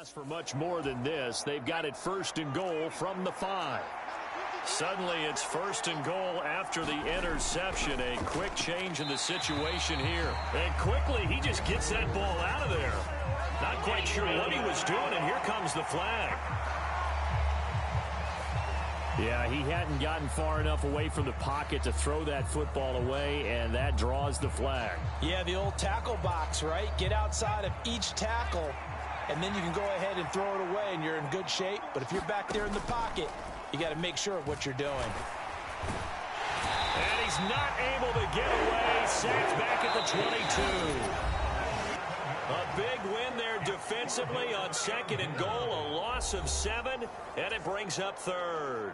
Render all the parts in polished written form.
ask for much more than this. They've got it 1st and goal from the 5. Suddenly it's 1st and goal after the interception. A quick change in the situation here. And quickly he just gets that ball out of there. Not quite sure what he was doing, and here comes the flag. Yeah, he hadn't gotten far enough away from the pocket to throw that football away, and that draws the flag. Yeah, the old tackle box, right? Get outside of each tackle, and then you can go ahead and throw it away, and you're in good shape. But if you're back there in the pocket, you got to make sure of what you're doing. And he's not able to get away. Sacked back at the 22. A big win there defensively on 2nd and goal. A loss of 7, and it brings up 3rd.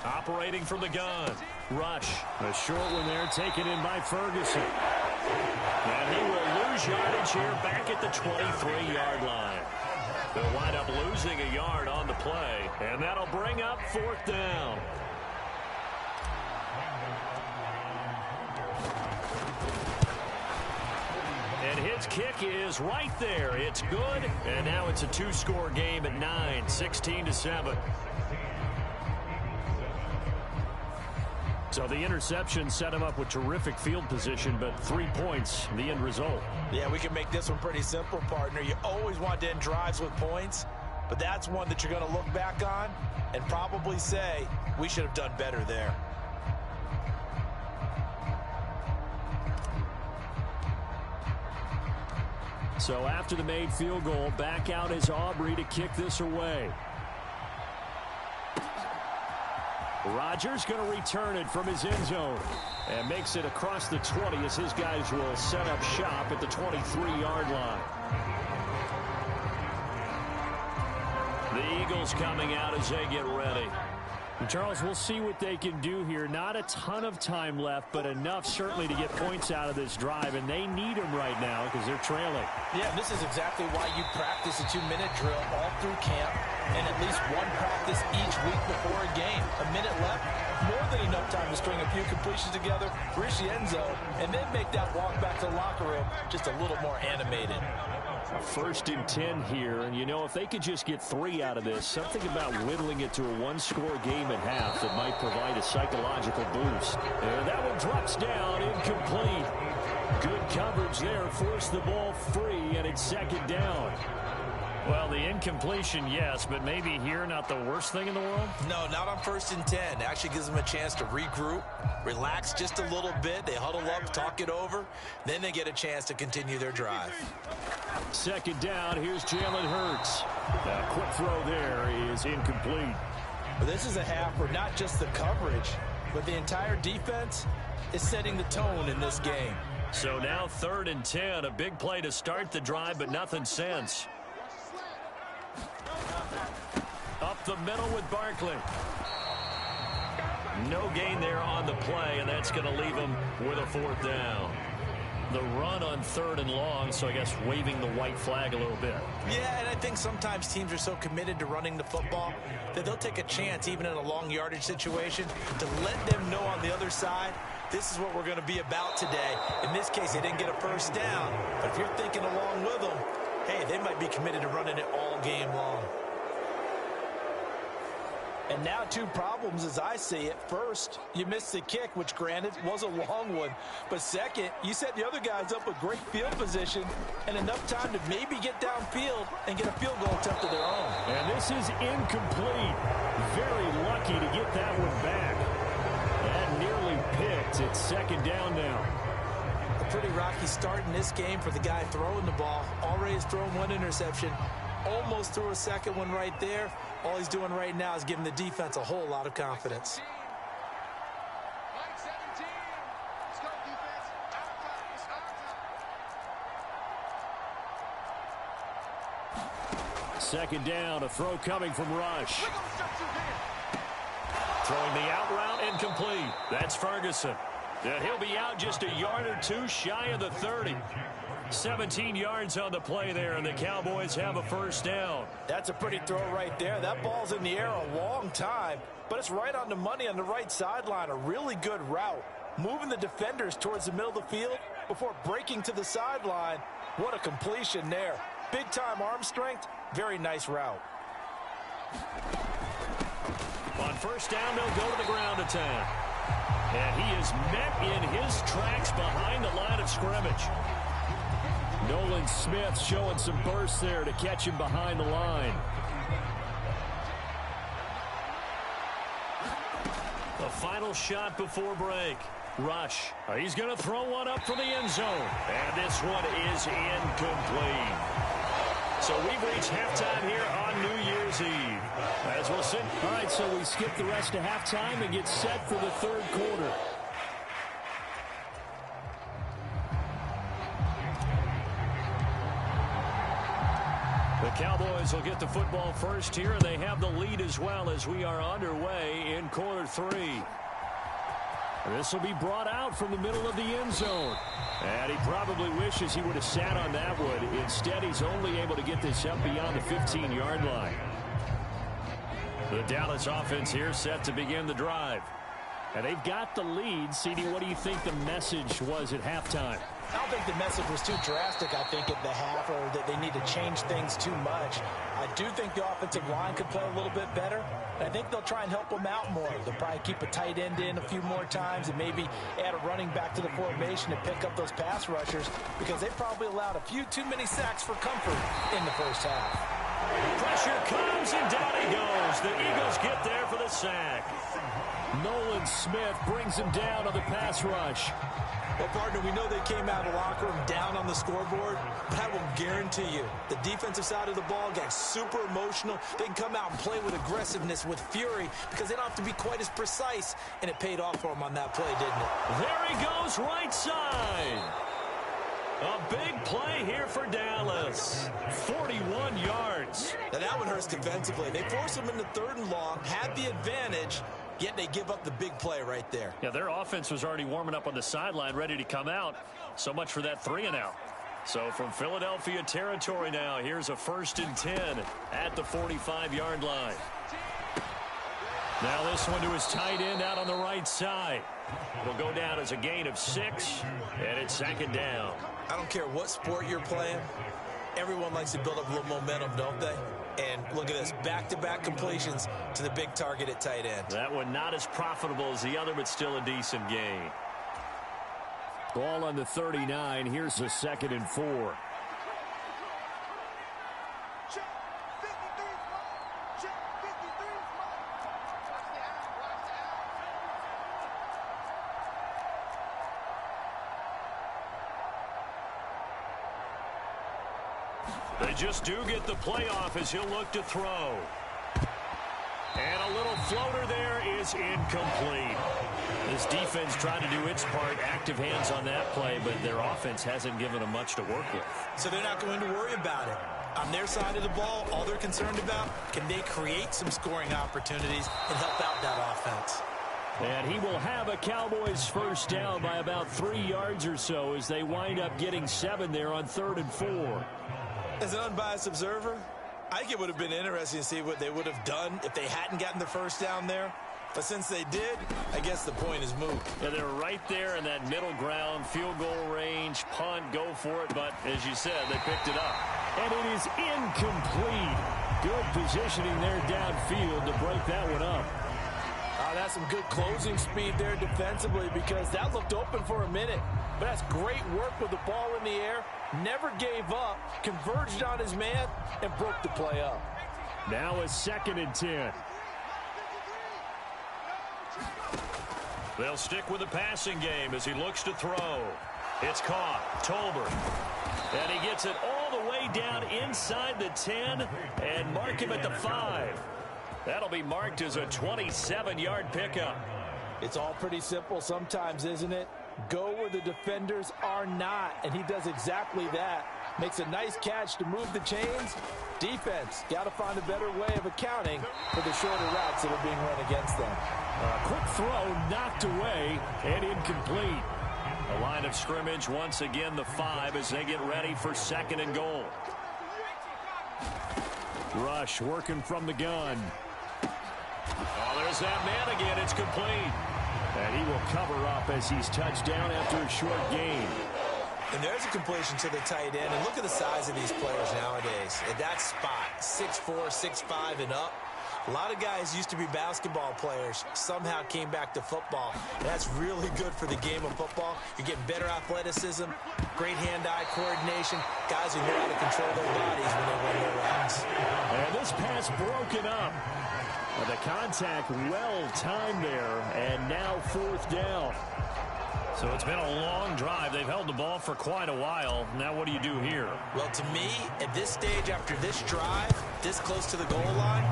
Operating from the gun. Rush. A short one there taken in by Ferguson. And he will lose yardage here back at the 23-yard line. They'll wind up losing a yard on the play, and that'll bring up 4th down. And his kick is right there. It's good, and now it's a 2-score game at 9, 16-7. So the interception set him up with terrific field position, but 3 points, the end result. Yeah, we can make this one pretty simple, partner. You always want to end drives with points, but that's one that you're going to look back on and probably say, we should have done better there. So after the made field goal, back out is Aubrey to kick this away. Rodgers going to return it from his end zone and makes it across the 20 as his guys will set up shop at the 23-yard line. The Eagles coming out as they get ready. And Charles, we'll see what they can do here. Not a ton of time left, but enough certainly to get points out of this drive, and they need them right now because they're trailing. Yeah, this is exactly why you practice a 2-minute drill all through camp and at least one practice each week before a game. A minute left, more than enough time to string a few completions together, reach the end zone, and then make that walk back to the locker room just a little more animated. 1st and 10 here, and you know, if they could just get 3 out of this, something about whittling it to a 1-score game at half that might provide a psychological boost. And that one drops down, incomplete. Good coverage there, forced the ball free, and it's 2nd down. Well, the incompletion, yes, but maybe here not the worst thing in the world? No, not on 1st and 10. It actually gives them a chance to regroup, relax just a little bit. They huddle up, talk it over. Then they get a chance to continue their drive. 2nd down, here's Jalen Hurts. A quick throw there is incomplete. But this is a half where not just the coverage, but the entire defense is setting the tone in this game. So now 3rd and 10, a big play to start the drive, but nothing since. Up the middle with Barkley. No gain there on the play, and that's going to leave him with a 4th down. The run on 3rd and long, so I guess waving the white flag a little bit. Yeah, and I think sometimes teams are so committed to running the football that they'll take a chance, even in a long yardage situation, to let them know on the other side, this is what we're going to be about today. In this case, they didn't get a 1st down, but if you're thinking along with them, hey, they might be committed to running it all game long. And now 2 problems as I see it. First, you missed the kick, which granted was a long one. But second, you set the other guys up with great field position and enough time to maybe get downfield and get a field goal attempt of their own. And this is incomplete. Very lucky to get that one back. That nearly picked. It's 2nd down now. A pretty rocky start in this game for the guy throwing the ball. Already has thrown 1 interception. Almost threw a 2nd one right there. All he's doing right now is giving the defense a whole lot of confidence. Second down, a throw coming from Rush. Throwing the out route, incomplete. That's Ferguson. And he'll be out just a yard or 2 shy of the 30. 17 yards on the play there, and the Cowboys have a 1st down. That's a pretty throw right there. That ball's in the air a long time, but it's right on the money on the right sideline. A really good route. moving the defenders towards the middle of the field before breaking to the sideline. What a completion there. Big-time arm strength. Very nice route. On first down, they'll go to the ground attack. And he is met in his tracks behind the line of scrimmage. Nolan Smith showing some burst there to catch him behind the line. The final shot before break. Rush. He's going to throw one up for the end zone. And this one is incomplete. So we've reached halftime here on New Year's Eve. As we'll sit. All right, so we skip the rest of halftime and get set for the third quarter. The Cowboys will get the football first here, and they have the lead as well as we are underway in quarter three. This will be brought out from the middle of the end zone. And he probably wishes he would have sat on that one. Instead, he's only able to get this up beyond the 15-yard line. The Dallas offense here set to begin the drive. And they've got the lead. CD, what do you think the message was at halftime? I don't think the message was too drastic, I think, at the half, or that they need to change things too much. I do think the offensive line could play a little bit better. I think they'll try and help them out more. They'll probably keep a tight end in a few more times and maybe add a running back to the formation and pick up those pass rushers, because they probably allowed a few too many sacks for comfort in the first half. Pressure comes, and down he goes. The Eagles get there for the sack. Nolan Smith brings him down on the pass rush. Well, partner, we know they came out of the locker room down on the scoreboard, but I will guarantee you the defensive side of the ball got super emotional. They can come out and play with aggressiveness, with fury, because they don't have to be quite as precise, and it paid off for them on that play, didn't it? There he goes, right side. A big play here for Dallas. 41 yards. Now that one hurts defensively. They force them into third and long, had the advantage, yet they give up the big play right there. Yeah, their offense was already warming up on the sideline, ready to come out. So much for that 3-and-out. So from Philadelphia territory now, here's a 1st and 10 at the 45-yard line. Now this one to his tight end out on the right side. It'll go down as a gain of 6, and it's 2nd down. I don't care what sport you're playing. Everyone likes to build up a little momentum, don't they? And look at this, back-to-back completions to the big target at tight end. That one not as profitable as the other, but still a decent gain. Ball on the 39. Here's the 2nd and 4. They just do get the playoff as he'll look to throw. And a little floater there is incomplete. This defense tried to do its part, active hands on that play, but their offense hasn't given them much to work with. So they're not going to worry about it. On their side of the ball, all they're concerned about, can they create some scoring opportunities and help out that offense? And he will have a Cowboys first down by about 3 yards or so as they wind up getting 7 there on 3rd and 4. As an unbiased observer, I think it would have been interesting to see what they would have done if they hadn't gotten the first down there. But since they did, I guess the point is moot. Yeah, they're right there in that middle ground, field goal range, punt, go for it. But as you said, they picked it up. And it is incomplete. Good positioning there downfield to break that one up. That's some good closing speed there defensively, because that looked open for a minute. But that's great work with the ball in the air. Never gave up, converged on his man, and broke the play up. Now a 2nd and 10. They'll stick with the passing game as he looks to throw. It's caught. Tolbert. And he gets it all the way down inside the 10 and mark him at the 5. That'll be marked as a 27-yard pickup. It's all pretty simple sometimes, isn't it? Go where the defenders are not, and he does exactly that. Makes a nice catch to move the chains. Defense got to find a better way of accounting for the shorter routes that are being run against them. A quick throw knocked away and incomplete. The line of scrimmage once again the 5 as they get ready for 2nd and goal. Rush working from the gun. Oh, there's that man again. It's complete. And he will cover up as he's touched down after a short gain. And there's a completion to the tight end. And look at the size of these players nowadays. At that spot, 6'4", 6'5", and up. A lot of guys used to be basketball players, somehow came back to football. And that's really good for the game of football. You're getting better athleticism, great hand-eye coordination, guys who know how to control their bodies when they run their routes. And this pass broken up. The contact well-timed there, and now 4th down. So it's been a long drive. They've held the ball for quite a while. Now what do you do here? Well, to me, at this stage after this drive, this close to the goal line,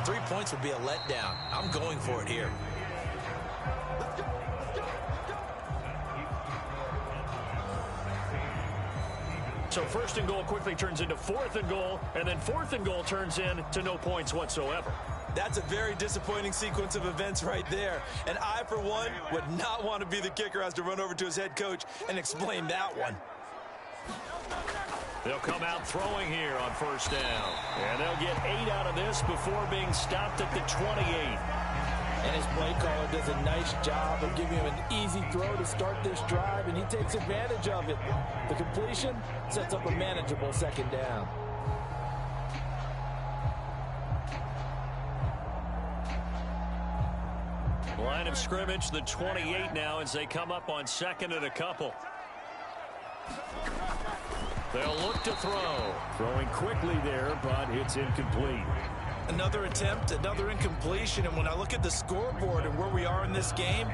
3 points would be a letdown. I'm going for it here. So 1st and goal quickly turns into 4th and goal, and then 4th and goal turns into no points whatsoever. That's a very disappointing sequence of events right there. And I, for one, would not want to be the kicker who has to run over to his head coach and explain that one. They'll come out throwing here on 1st down. And they'll get 8 out of this before being stopped at the 28. And his play caller does a nice job of giving him an easy throw to start this drive, and he takes advantage of it. The completion sets up a manageable 2nd down. Line of scrimmage, the 28 now as they come up on 2nd and a couple. They'll look to throw. Throwing quickly there, but it's incomplete. Another attempt, another incompletion, and when I look at the scoreboard and where we are in this game,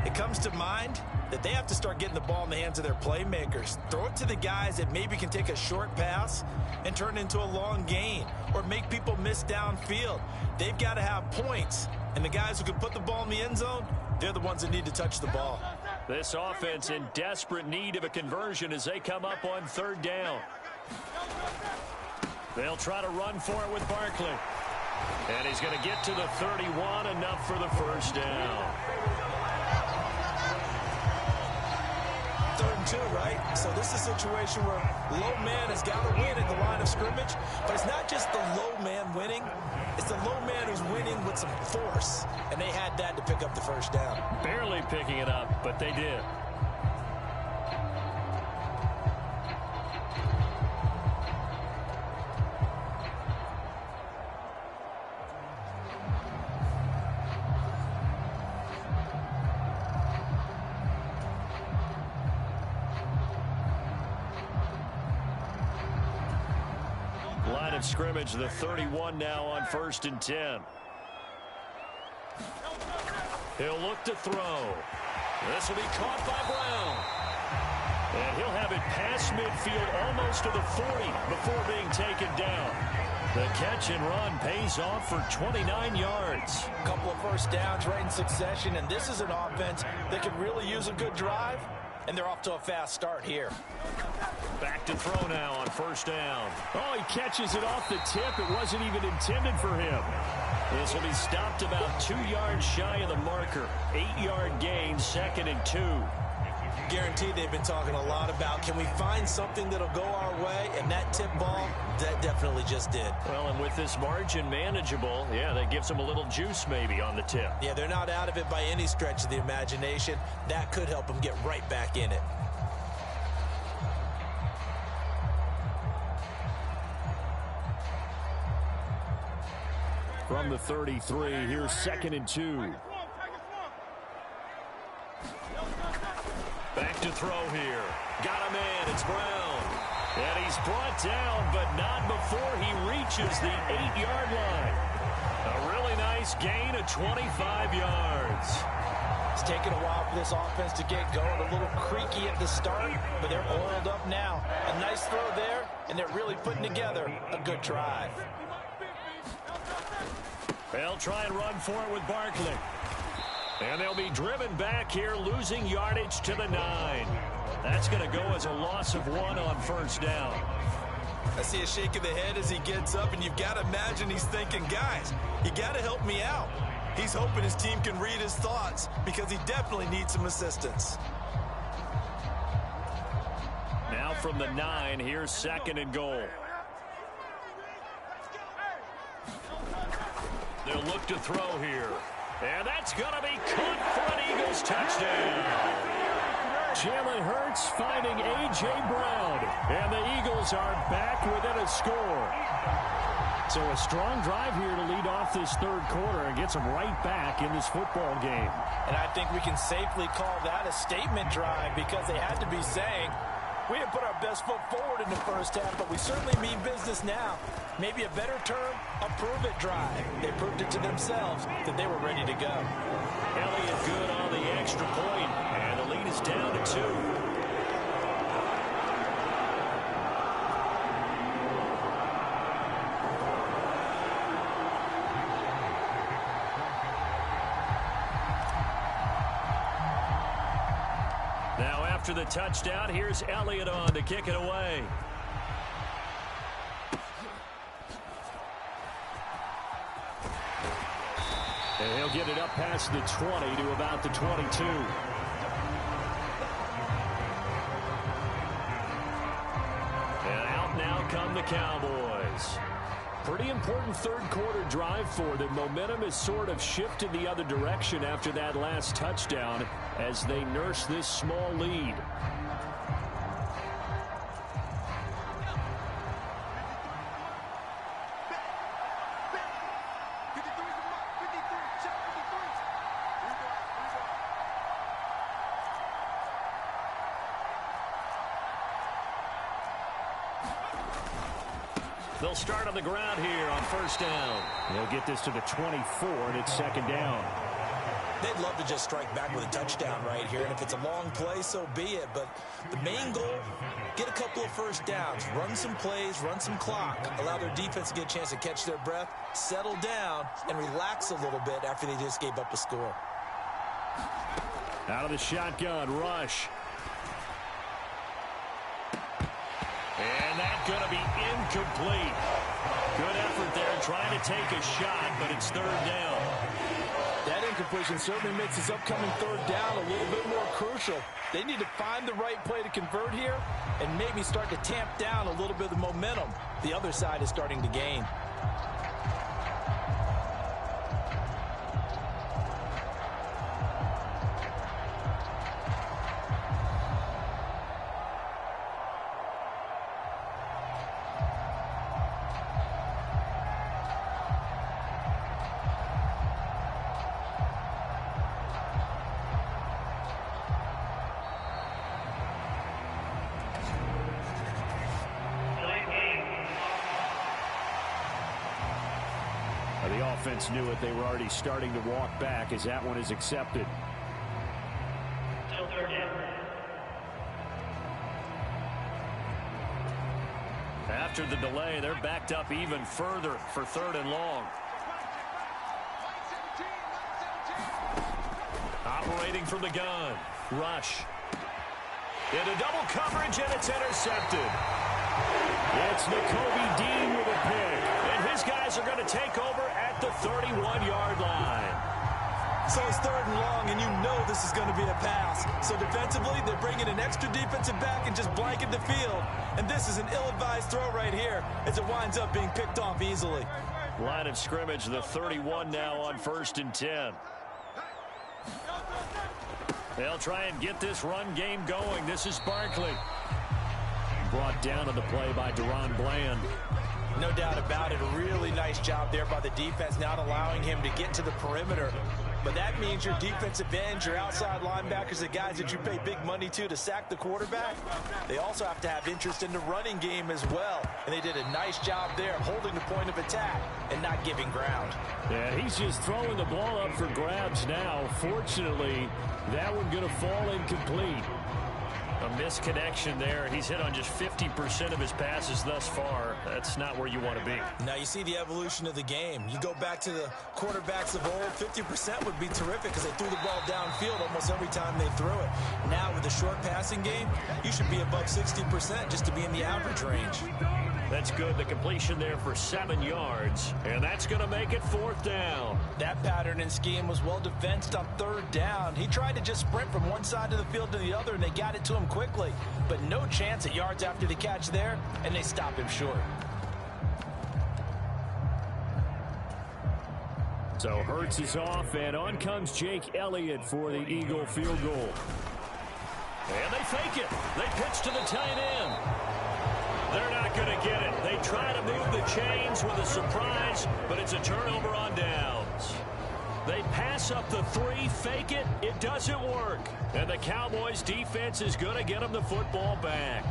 it comes to mind that they have to start getting the ball in the hands of their playmakers. Throw it to the guys that maybe can take a short pass and turn it into a long gain or make people miss downfield. They've got to have points, and the guys who can put the ball in the end zone, they're the ones that need to touch the ball. This offense in desperate need of a conversion as they come up on 3rd down. They'll try to run for it with Barkley. And he's going to get to the 31, enough for the 1st down. 3rd and 2, right? So this is a situation where low man has got to win at the line of scrimmage, but it's not just the low man winning. It's the low man who's winning with some force, and they had that to pick up the 1st down. Barely picking it up, but they did. Line of scrimmage, the 31 now on 1st and 10. He'll look to throw. This will be caught by Brown. And he'll have it past midfield almost to the 40 before being taken down. The catch and run pays off for 29 yards. A couple of 1st downs right in succession, and this is an offense that can really use a good drive, and they're off to a fast start here. Back to throw now on 1st down. Oh, he catches it off the tip. It wasn't even intended for him. This will be stopped about 2 yards shy of the marker. 8-yard gain, 2nd and 2. Guaranteed they've been talking a lot about, can we find something that'll go our way? And that tip ball, that definitely just did. Well, and with this margin manageable, yeah, that gives them a little juice maybe on the tip. Yeah, they're not out of it by any stretch of the imagination. That could help them get right back in it. From the 33, here's 2nd and 2. Back to throw here. Got a man, it's Brown. And he's brought down, but not before he reaches the 8-yard line. A really nice gain of 25 yards. It's taken a while for this offense to get going. A little creaky at the start, but they're oiled up now. A nice throw there, and they're really putting together a good drive. They'll try and run for it with Barkley. And they'll be driven back here, losing yardage to the 9. That's going to go as a loss of 1 on 1st down. I see a shake of the head as he gets up, and you've got to imagine he's thinking, guys, you got to help me out. He's hoping his team can read his thoughts because he definitely needs some assistance. Now from the 9, here's 2nd and goal. They'll look to throw here. And that's going to be caught for an Eagles touchdown. Jalen Hurts finding A.J. Brown. And the Eagles are back within a score. So a strong drive here to lead off this third quarter and gets them right back in this football game. And I think we can safely call that a statement drive because they had to be saying, we didn't put our best foot forward in the first half, but we certainly mean business now. Maybe a better term, a prove-it drive. They proved it to themselves that they were ready to go. Elliott good on the extra point, and the lead is down to 2. Now after the touchdown, here's Elliott on to kick it away. And he'll get it up past the 20 to about the 22. And out now come the Cowboys. Pretty important third quarter drive for them. Momentum has sort of shifted the other direction after that last touchdown as they nurse this small lead. They'll start on the ground here on first down. They'll get this to the 24, and it's second down. They'd love to just strike back with a touchdown right here, and if it's a long play, so be it. But the main goal, get a couple of first downs, run some plays, run some clock, allow their defense to get a chance to catch their breath, settle down, and relax a little bit after they just gave up a score. Out of the shotgun, rush. And that's going to be incomplete. Good effort there trying to take a shot, but it's third down. That incompletion certainly makes this upcoming third down a little bit more crucial. They need to find the right play to convert here and maybe start to tamp down a little bit of the momentum the other side is starting to gain. The offense knew it. They were already starting to walk back as that one is accepted. After the delay, they're backed up even further for third and long. Operating from the gun. Rush. Into double coverage, and it's intercepted. It's Nakobe Dean with a pick. And his guys are going to take over at the 31-yard line. So it's third and long, and you know this is going to be a pass. So defensively, they're bringing an extra defensive back and just blanket the field. And this is an ill-advised throw right here as it winds up being picked off easily. Line of scrimmage, the 31 now on 1st and 10. They'll try and get this run game going. This is Barkley. Brought down on the play by Deron Bland. No doubt about it. A really nice job there by the defense, not allowing him to get to the perimeter. But that means your defensive ends, your outside linebackers, the guys that you pay big money to sack the quarterback, they also have to have interest in the running game as well. And they did a nice job there holding the point of attack and not giving ground. Yeah, he's just throwing the ball up for grabs now. Fortunately, that one going to fall incomplete. A misconnection there. He's hit on just 50% of his passes thus far. That's not where you want to be. Now you see the evolution of the game. You go back to the quarterbacks of old, 50% would be terrific because they threw the ball downfield almost every time they threw it. Now with the short passing game, you should be above 60% just to be in the average range. That's good. The completion there for 7 yards. And that's going to make it 4th down. That pattern and scheme was well defensed on 3rd down. He tried to just sprint from one side of the field to the other, and they got it to him quickly. But no chance at yards after the catch there, and they stop him short. So Hurts is off, and on comes Jake Elliott for the Eagle field goal. And they fake it. They pitch to the tight end. They're not going to get it. They try to move the chains with a surprise, but it's a turnover on downs. They pass up the 3, fake it. It doesn't work. And the Cowboys defense is going to get them the football back.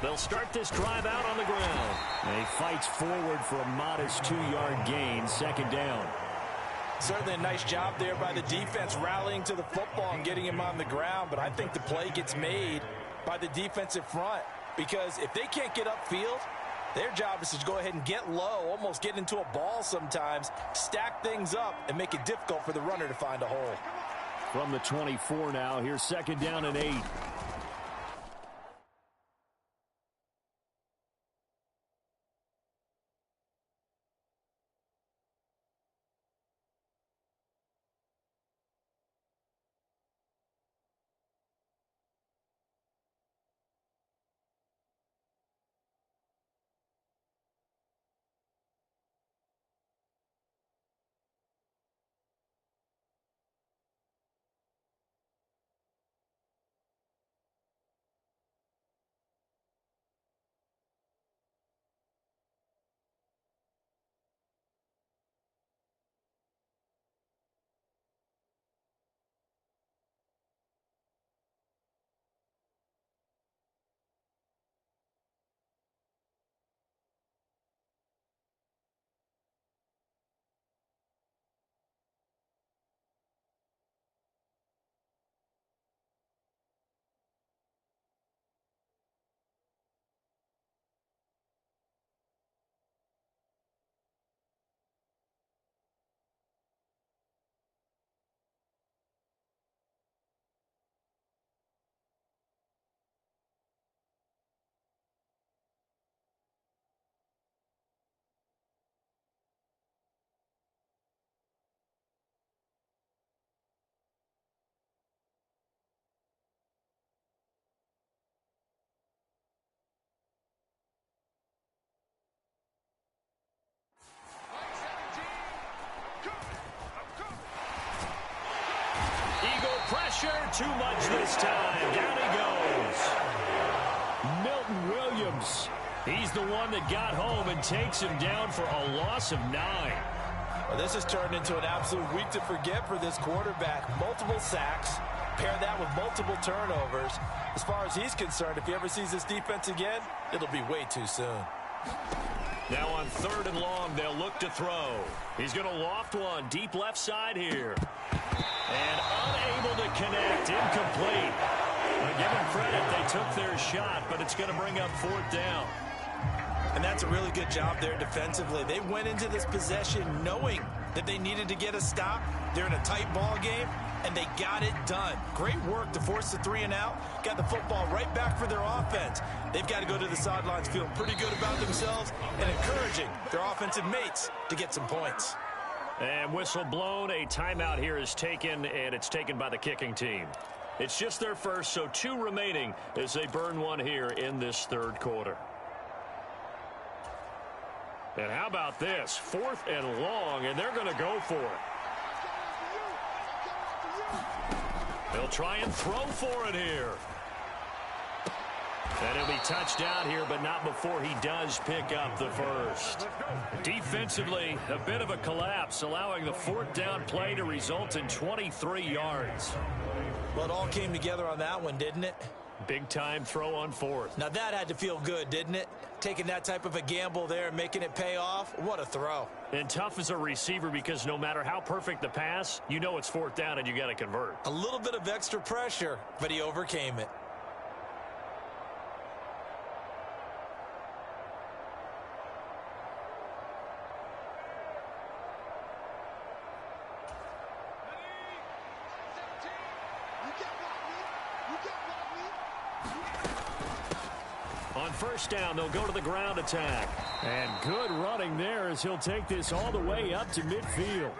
They'll start this drive out on the ground. And he fights forward for a modest 2-yard gain, second down. Certainly a nice job there by the defense rallying to the football and getting him on the ground, but I think the play gets made by the defensive front because if they can't get upfield, their job is to go ahead and get low, almost get into a ball sometimes, stack things up, and make it difficult for the runner to find a hole. From the 24 now, here's second down and 8. Pressure, too much this time. Down he goes. Milton Williams. He's the one that got home and takes him down for a loss of 9. Well, this has turned into an absolute week to forget for this quarterback. Multiple sacks. Pair that with multiple turnovers. As far as he's concerned, if he ever sees this defense again, it'll be way too soon. Now on 3rd and long, they'll look to throw. He's going to loft one deep left side here. And unable to connect, incomplete. Now give them credit, they took their shot, but it's going to bring up 4th down. And that's a really good job there defensively. They went into this possession knowing that they needed to get a stop. They're in a tight ball game, and they got it done. Great work to force the 3 and out. Got the football right back for their offense. They've got to go to the sidelines feeling pretty good about themselves and encouraging their offensive mates to get some points. And whistle blown, a timeout here is taken, and it's taken by the kicking team. It's just their first, so 2 remaining as they burn one here in this 3rd quarter. And how about this? 4th and long, and they're going to go for it. They'll try and throw for it here. And he'll be touched out here, but not before he does pick up the first. Defensively, a bit of a collapse, allowing the 4th down play to result in 23 yards. Well, it all came together on that one, didn't it? Big-time throw on 4th. Now that had to feel good, didn't it? Taking that type of a gamble there and making it pay off. What a throw. And tough as a receiver because no matter how perfect the pass, you know it's 4th down and you got to convert. A little bit of extra pressure, but he overcame it. On first down, they'll go to the ground attack. And good running there as he'll take this all the way up to midfield.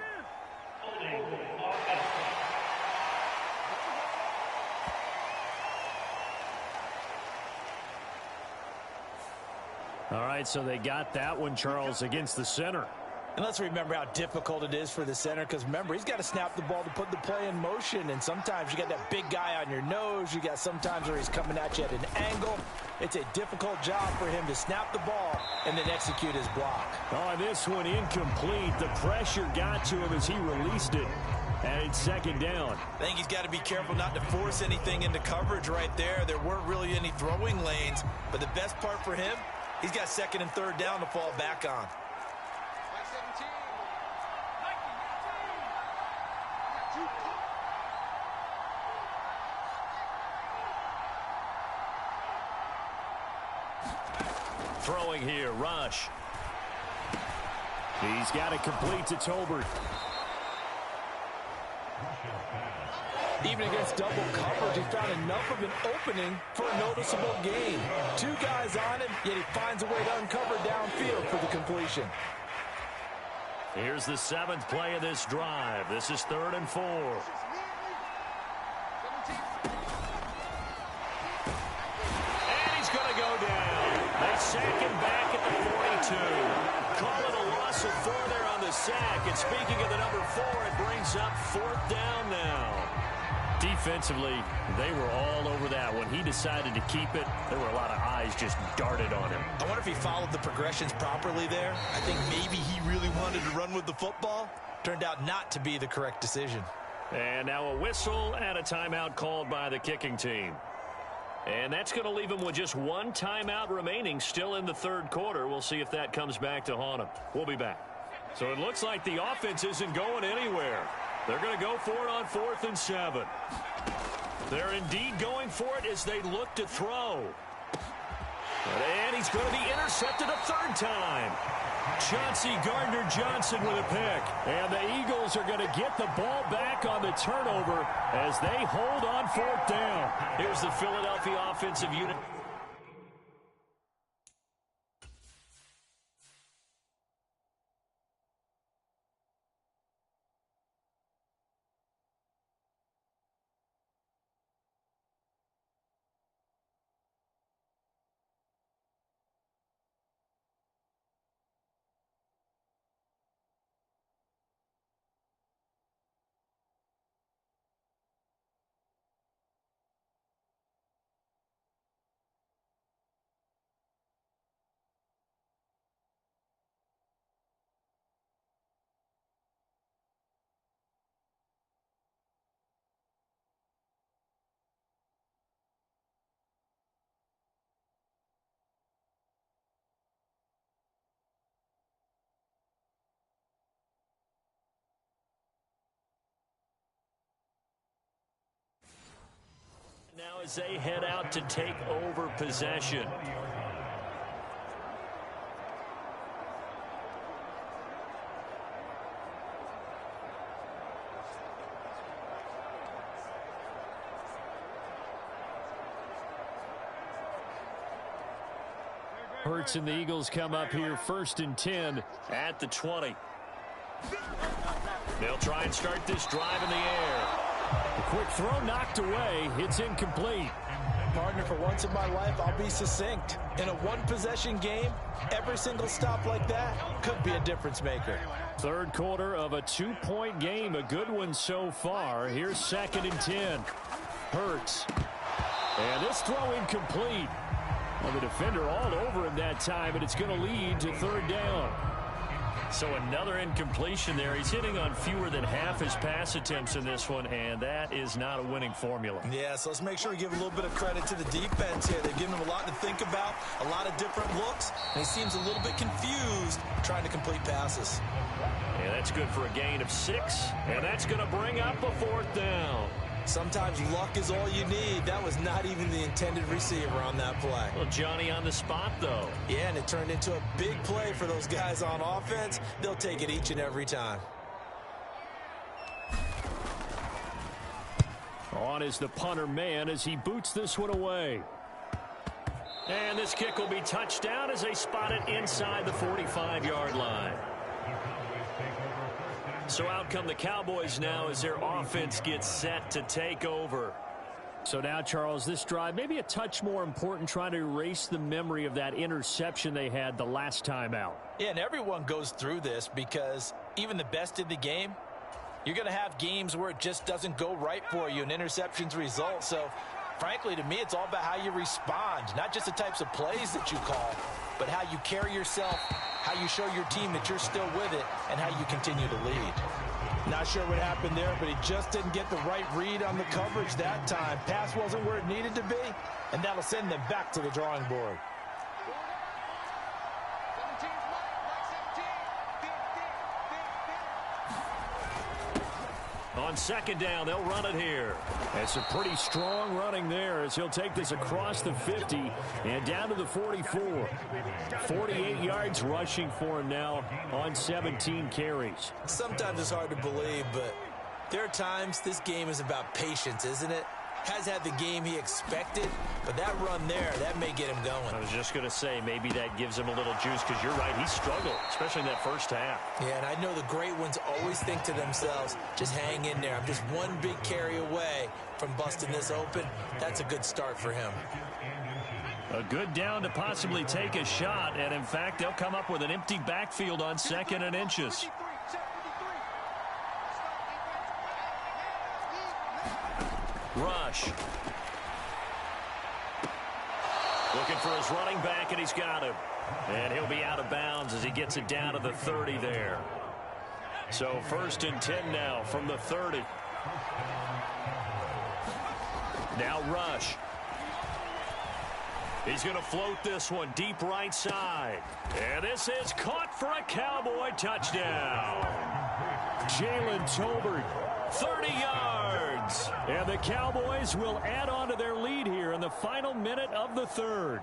All right, so they got that one, Charles, against the center. And let's remember how difficult it is for the center, because remember, he's got to snap the ball to put the play in motion, and sometimes you got that big guy on your nose. You got sometimes where he's coming at you at an angle. It's a difficult job for him to snap the ball and then execute his block. Oh, this one incomplete. The pressure got to him as he released it. And it's second down. I think he's got to be careful not to force anything into coverage right there. There weren't really any throwing lanes, but the best part for him, he's got second and third down to fall back on. Throwing here, Rush. He's got it complete to Tolbert. Even against double coverage, he found enough of an opening for a noticeable gain. Two guys on him, yet he finds a way to uncover downfield for the completion. Here's the 7th play of this drive. This is 3rd and 4. And he's going to go down. They sack him back at the 42. Call it a loss of 4 there on the sack. And speaking of the number 4, it brings up 4th down now. Defensively, they were all over that. When he decided to keep it, there were a lot of eyes just darted on him. I wonder if he followed the progressions properly there. I think maybe he really wanted to run with the football. Turned out not to be the correct decision. And now a whistle and a timeout called by the kicking team. And that's going to leave him with just one timeout remaining still in the 3rd quarter. We'll see if that comes back to haunt him. We'll be back. So it looks like the offense isn't going anywhere. They're going to go for it on 4th and 7. They're indeed going for it as they look to throw. And he's going to be intercepted a 3rd time. Chauncey Gardner-Johnson with a pick. And the Eagles are going to get the ball back on the turnover as they hold on 4th down. Here's the Philadelphia offensive unit. Now as they head out to take over possession. Hurts and the Eagles come up here 1st and 10 at the 20. They'll try and start this drive in the air. A quick throw knocked away. It's incomplete. Partner, for once in my life, I'll be succinct. In a one-possession game, every single stop like that could be a difference maker. 3rd quarter of a 2-point game. A good one so far. Here's 2nd and 10. Hurts. And this throw incomplete. Well, the defender all over him that time, and it's going to lead to 3rd down. So another incompletion there. He's hitting on fewer than half his pass attempts in this one, and that is not a winning formula. Yeah, so let's make sure we give a little bit of credit to the defense here. They've given him a lot to think about, a lot of different looks, and he seems a little bit confused trying to complete passes. Yeah, that's good for a gain of 6, and that's going to bring up a 4th down. Sometimes luck is all you need. That was not even the intended receiver on that play. Well, Johnny on the spot, though. Yeah, and it turned into a big play for those guys on offense. They'll take it each and every time. On is the punter man as he boots this one away. And this kick will be touchdown as they spot it inside the 45-yard line. So out come the Cowboys now as their offense gets set to take over. So now, Charles, this drive maybe a touch more important, trying to erase the memory of that interception they had the last time out. Yeah, and everyone goes through this because even the best in the game, you're going to have games where it just doesn't go right for you and interceptions result. So, frankly, to me, it's all about how you respond, not just the types of plays that you call, but how you carry yourself, how you show your team that you're still with it, and how you continue to lead. Not sure what happened there, but he just didn't get the right read on the coverage that time. Pass wasn't where it needed to be, and that'll send them back to the drawing board. On second down, they'll run it here. It's a pretty strong running there as he'll take this across the 50 and down to the 44. 48 yards rushing for him now on 17 carries. Sometimes it's hard to believe, but there are times this game is about patience, isn't it? Has had the game he expected, but that run there, that may get him going. I was just going to say, maybe that gives him a little juice, because you're right, he struggled, especially in that first half. Yeah, and I know the great ones always think to themselves, just hang in there. I'm just one big carry away from busting this open. That's a good start for him. A good down to possibly take a shot, and in fact, they'll come up with an empty backfield on 2nd and inches. Rush. Looking for his running back, and he's got him. And he'll be out of bounds as he gets it down to the 30 there. So 1st and 10 now from the 30. Now Rush. He's going to float this one deep right side. And this is caught for a Cowboy touchdown. Jalen Tolbert, 30 yards. And the Cowboys will add on to their lead here in the final minute of the 3rd.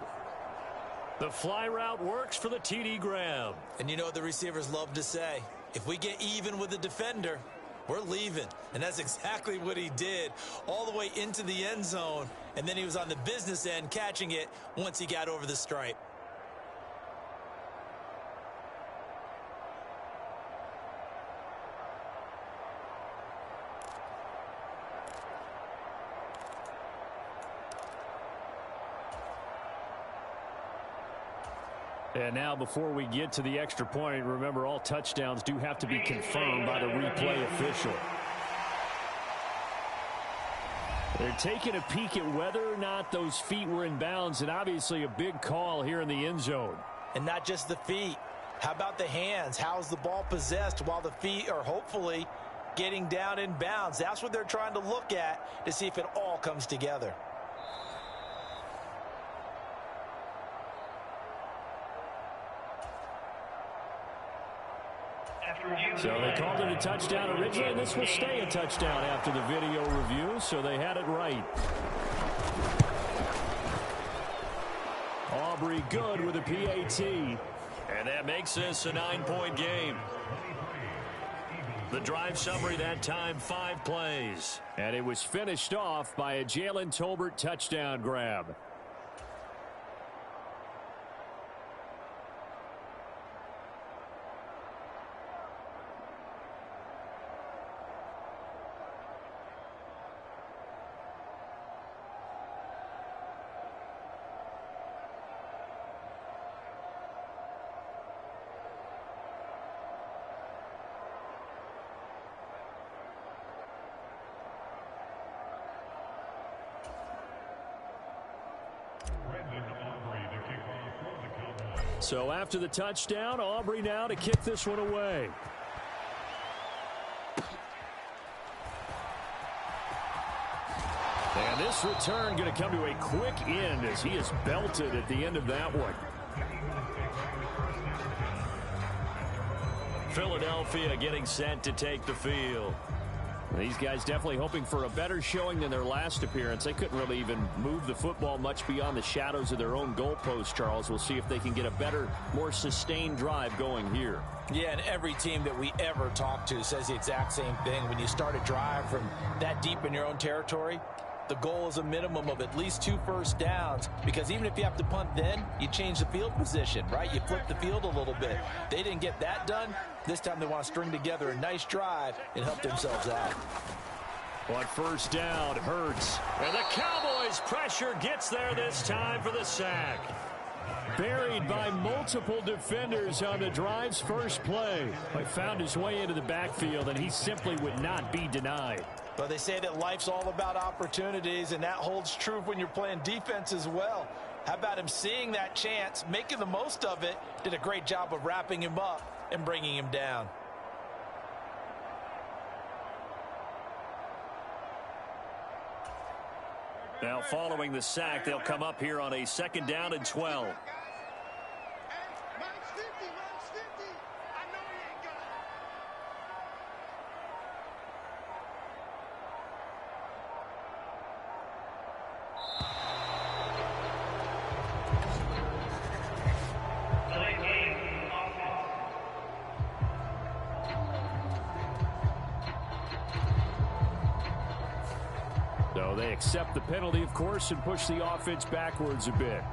The fly route works for the TD grab. And you know what the receivers love to say? If we get even with the defender, we're leaving. And that's exactly what he did, all the way into the end zone. And then he was on the business end catching it once he got over the stripe. And now before we get to the extra point, remember all touchdowns do have to be confirmed by the replay official. They're taking a peek at whether or not those feet were in bounds, and obviously a big call here in the end zone. And not just the feet. How about the hands? How's the ball possessed while the feet are hopefully getting down in bounds? That's what they're trying to look at to see if it all comes together. So they called it a touchdown originally, and this will stay a touchdown after the video review, so they had it right. Aubrey good with a PAT, and that makes this a 9-point game. The drive summary that time, 5 plays, and it was finished off by a Jalen Tolbert touchdown grab. So after the touchdown, Aubrey now to kick this one away. And this return going to come to a quick end as he is belted at the end of that one. Philadelphia getting set to take the field. These guys definitely hoping for a better showing than their last appearance. They couldn't really even move the football much beyond the shadows of their own goalpost, Charles. We'll see if they can get a better, more sustained drive going here. Yeah, and every team that we ever talk to says the exact same thing. When you start a drive from that deep in your own territory, the goal is a minimum of at least 2 first downs, because even if you have to punt then, you change the field position, right? You flip the field a little bit. They didn't get that done. This time they want to string together a nice drive and help themselves out. On first down, Hurts. And the Cowboys' pressure gets there this time for the sack. Buried by multiple defenders on the drive's first play. He found his way into the backfield, and he simply would not be denied. But they say that life's all about opportunities, and that holds true when you're playing defense as well. How about him seeing that chance, making the most of it, did a great job of wrapping him up and bringing him down. Now following the sack, they'll come up here on a 2nd down and 12. So they accept the penalty, of course, and push the offense backwards a bit.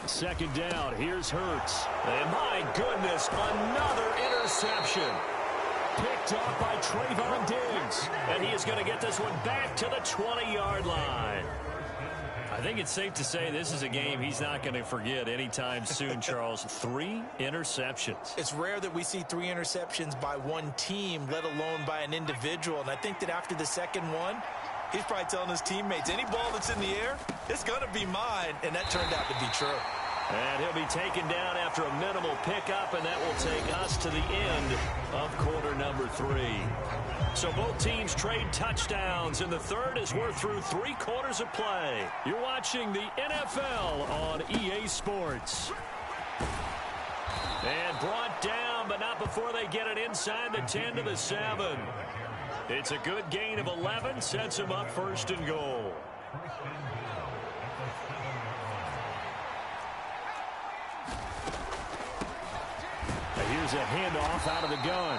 Second down, here's Hurts. And my goodness, another interception. Picked up by Trayvon Diggs. And he is going to get this one back to the 20-yard line. I think it's safe to say this is a game he's not going to forget anytime soon, Charles. 3 interceptions. It's rare that we see 3 interceptions by one team, let alone by an individual. And I think that after the second one, he's probably telling his teammates, any ball that's in the air, it's going to be mine. And that turned out to be true. And he'll be taken down after a minimal pickup, and that will take us to the end of quarter number 3. So both teams trade touchdowns, and the third as we're through 3 quarters of play. You're watching the NFL on EA Sports. And brought down, but not before they get it inside the 10 to the 7. It's a good gain of 11, sets them up 1st and goal. Here's a handoff out of the gun.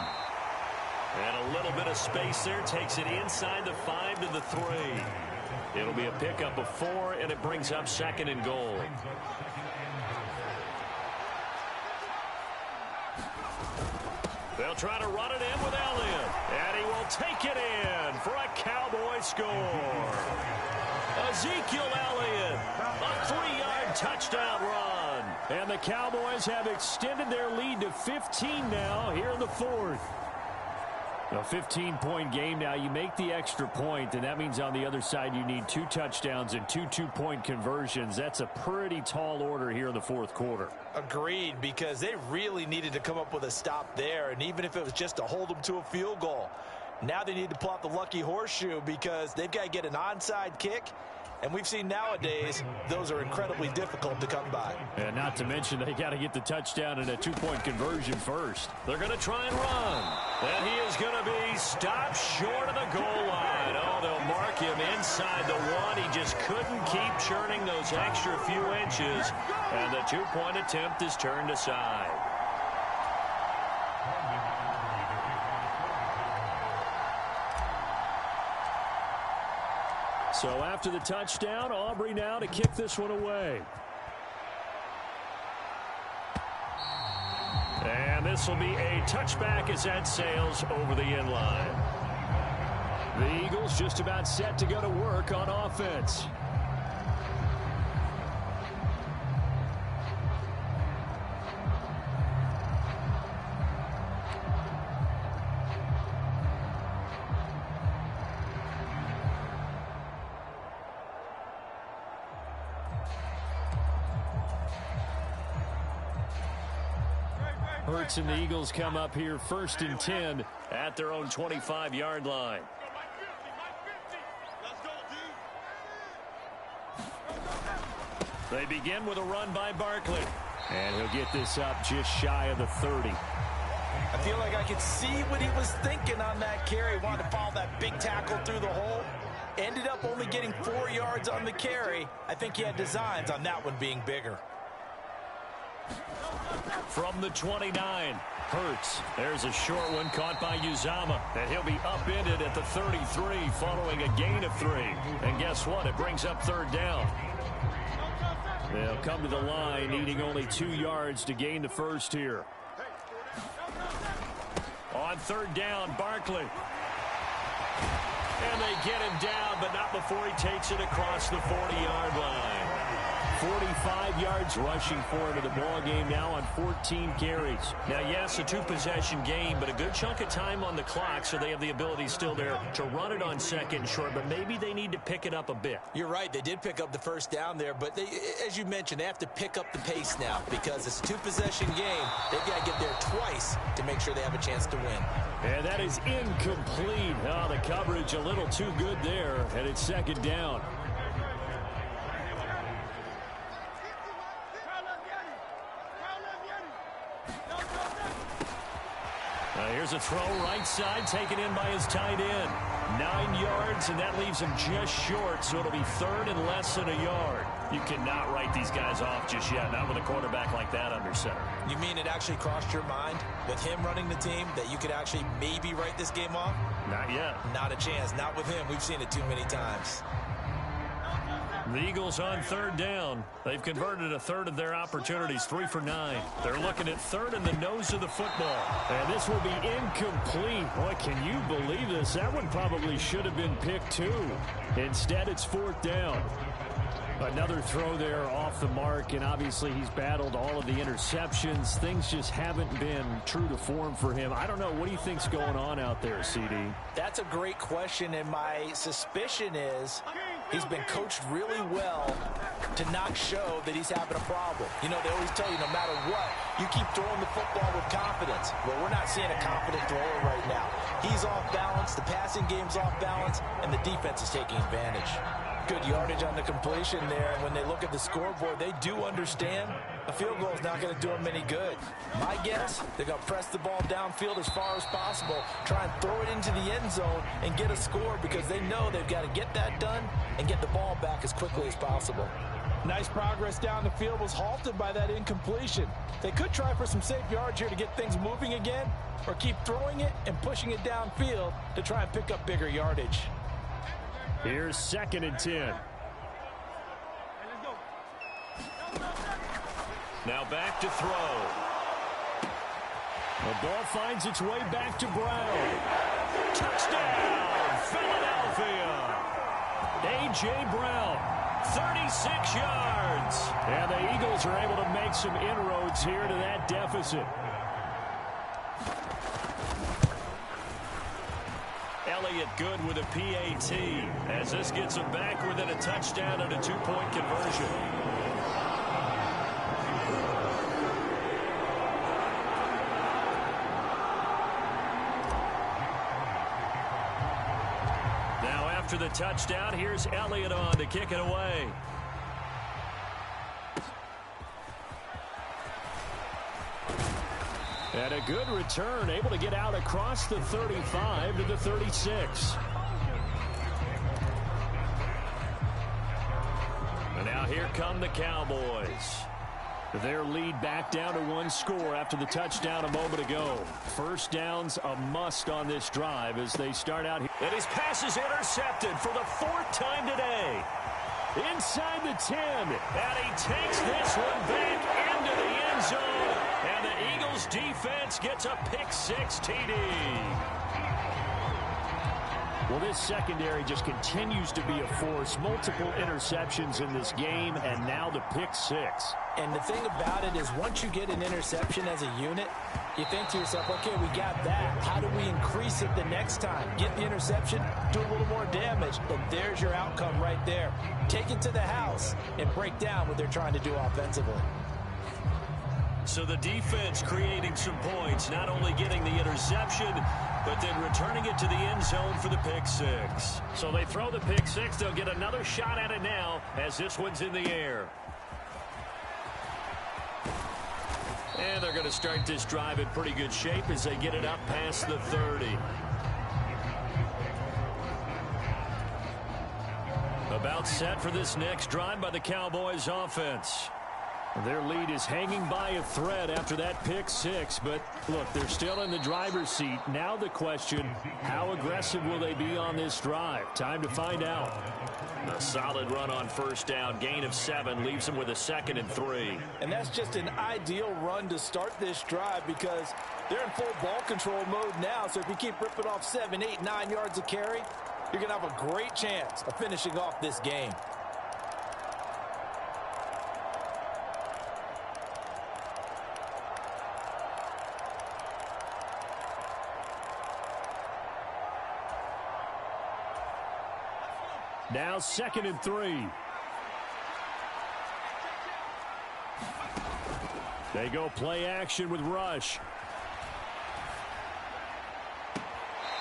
And a little bit of space there. Takes it inside the 5 to the 3. It'll be a pickup of 4, and it brings up 2nd and goal. They'll try to run it in with Elliott. And he will take it in for a Cowboy score. Ezekiel Elliott, a 3-yard touchdown run. And the Cowboys have extended their lead to 15 now here in the 4th. A 15-point game now. You make the extra point, and that means on the other side you need 2 touchdowns and 2 two-point conversions. That's a pretty tall order here in the 4th quarter. Agreed, because they really needed to come up with a stop there, and even if it was just to hold them to a field goal. Now they need to pull out the lucky horseshoe because they've got to get an onside kick. And we've seen nowadays those are incredibly difficult to come by. And not to mention they got to get the touchdown and a 2-point conversion first. They're going to try and run. And he is going to be stopped short of the goal line. Oh, they'll mark him inside the 1. He just couldn't keep churning those extra few inches. And the 2-point attempt is turned aside. So after the touchdown, Aubrey now to kick this one away. And this will be a touchback as that sails over the end line. The Eagles just about set to go to work on offense. Hurts and the Eagles come up here 1st and 10 at their own 25-yard line. They begin with a run by Barkley. And he'll get this up just shy of the 30. I feel like I could see what he was thinking on that carry. Wanted to follow that big tackle through the hole. Ended up only getting 4 yards on the carry. I think he had designs on that one being bigger. From the 29, Hurts. There's a short one caught by Uzama, and he'll be upended at the 33 following a gain of 3. And guess what? It brings up third down. They'll come to the line, needing only 2 yards to gain the first here. On third down, Barkley. And they get him down, but not before he takes it across the 40-yard line. 45 yards rushing for him in the ball game now on 14 carries. Now, yes, a 2-possession game, but a good chunk of time on the clock, so they have the ability still there to run it on second and short, but maybe they need to pick it up a bit. You're right. They did pick up the first down there, but as you mentioned, they have to pick up the pace now because it's a 2-possession game. They've got to get there twice to make sure they have a chance to win. And that is incomplete. Oh, the coverage a little too good there, and it's second down. Here's a throw right side, taken in by his tight end. 9 yards, and that leaves him just short, so it'll be third and less than a yard. You cannot write these guys off just yet, not with a quarterback like that under center. You mean it actually crossed your mind with him running the team that you could actually maybe write this game off? Not yet. Not a chance. Not with him. We've seen it too many times. The Eagles on third down. They've converted a third of their opportunities, 3 for 9. They're looking at third in the nose of the football. And this will be incomplete. Boy, can you believe this? That one probably should have been picked too. Instead, it's fourth down. Another throw there off the mark, and obviously he's battled all of the interceptions. Things just haven't been true to form for him. I don't know. What do you think's going on out there, CD? That's a great question, and my suspicion is he's been coached really well to not show that he's having a problem. You know, they always tell you no matter what, you keep throwing the football with confidence. Well, we're not seeing a confident thrower right now. He's off balance, the passing game's off balance, and the defense is taking advantage. Good yardage on the completion there, and when they look at the scoreboard, they do understand a field goal is not going to do them any good. My guess, they're going to press the ball downfield as far as possible, try and throw it into the end zone and get a score because they know they've got to get that done and get the ball back as quickly as possible. Nice progress down the field was halted by that incompletion. They could try for some safe yards here to get things moving again, or keep throwing it and pushing it downfield to try and pick up bigger yardage. Here's 2nd and 10. Now back to throw. The ball finds its way back to Brown. Touchdown, Philadelphia. A.J. Brown, 36 yards. And the Eagles are able to make some inroads here to that deficit. Elliott good with a PAT as this gets him back within a touchdown and a 2-point conversion. Now after the touchdown, here's Elliott on to kick it away. And a good return, able to get out across the 35 to the 36. And now here come the Cowboys. Their lead back down to 1 score after the touchdown a moment ago. First down's a must on this drive as they start out here. And his pass is intercepted for the 4th time today. Inside the 10. And he takes this one back into the end zone. And the Eagles defense gets a pick-6 TD. Well, this secondary just continues to be a force. Multiple interceptions in this game, and now the pick-6. And the thing about it is once you get an interception as a unit, you think to yourself, okay, we got that. How do we increase it the next time? Get the interception, do a little more damage, and there's your outcome right there. Take it to the house and break down what they're trying to do offensively. So the defense creating some points, not only getting the interception, but then returning it to the end zone for the pick-6. So they throw the pick-6. They'll get another shot at it now as this one's in the air. And they're going to start this drive in pretty good shape as they get it up past the 30. About set for this next drive by the Cowboys offense. Their lead is hanging by a thread after that pick six, but look, they're still in the driver's seat. Now the question, how aggressive will they be on this drive? Time to find out. A solid run on first down, gain of 7, leaves them with a 2nd and 3. And that's just an ideal run to start this drive because they're in full ball control mode now, so if you keep ripping off 7, 8, 9 yards of carry, you're going to have a great chance of finishing off this game. Now 2nd and 3. They go play action with rush.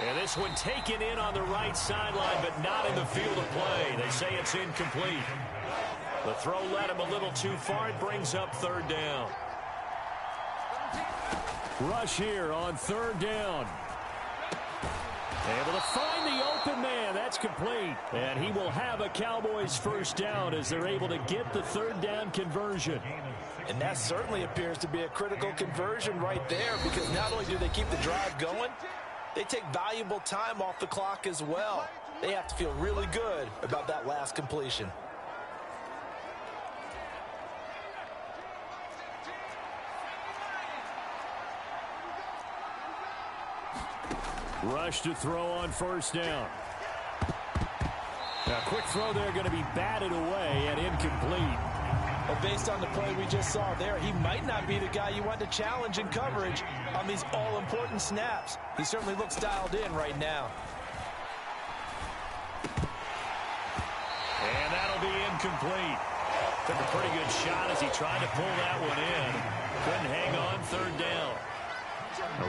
And this one taken in on the right sideline, but not in the field of play. They say it's incomplete. The throw led him a little too far. It brings up 3rd down. Rush here on 3rd down. Able to find the open man. That's complete. And he will have a Cowboys first down as they're able to get the 3rd down conversion. And that certainly appears to be a critical conversion right there because not only do they keep the drive going, they take valuable time off the clock as well. They have to feel really good about that last completion. Rush to throw on first down. A quick throw there going to be batted away and incomplete. Well, based on the play we just saw there, he might not be the guy you want to challenge in coverage on these all-important snaps. He certainly looks dialed in right now. And that'll be incomplete. Took a pretty good shot as he tried to pull that one in. Couldn't hang on 3rd down.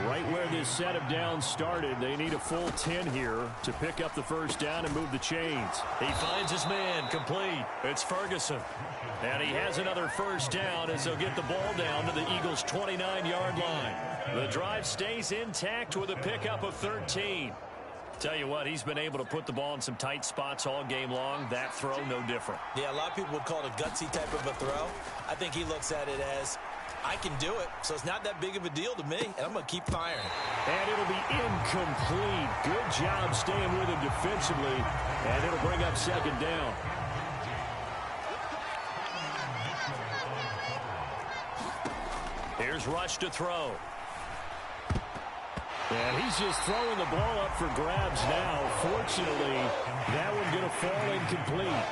Right where this set of downs started, they need a full 10 here to pick up the first down and move the chains. He finds his man, complete. It's Ferguson. And he has another first down as they'll get the ball down to the Eagles' 29-yard line. The drive stays intact with a pickup of 13. Tell you what, he's been able to put the ball in some tight spots all game long. That throw, no different. Yeah, a lot of people would call it a gutsy type of a throw. I think he looks at it as, I can do it, so it's not that big of a deal to me, and I'm going to keep firing. And it'll be incomplete. Good job staying with him defensively, and it'll bring up 2nd down. Here's Rush to throw. And he's just throwing the ball up for grabs now. Fortunately, that one going to fall incomplete.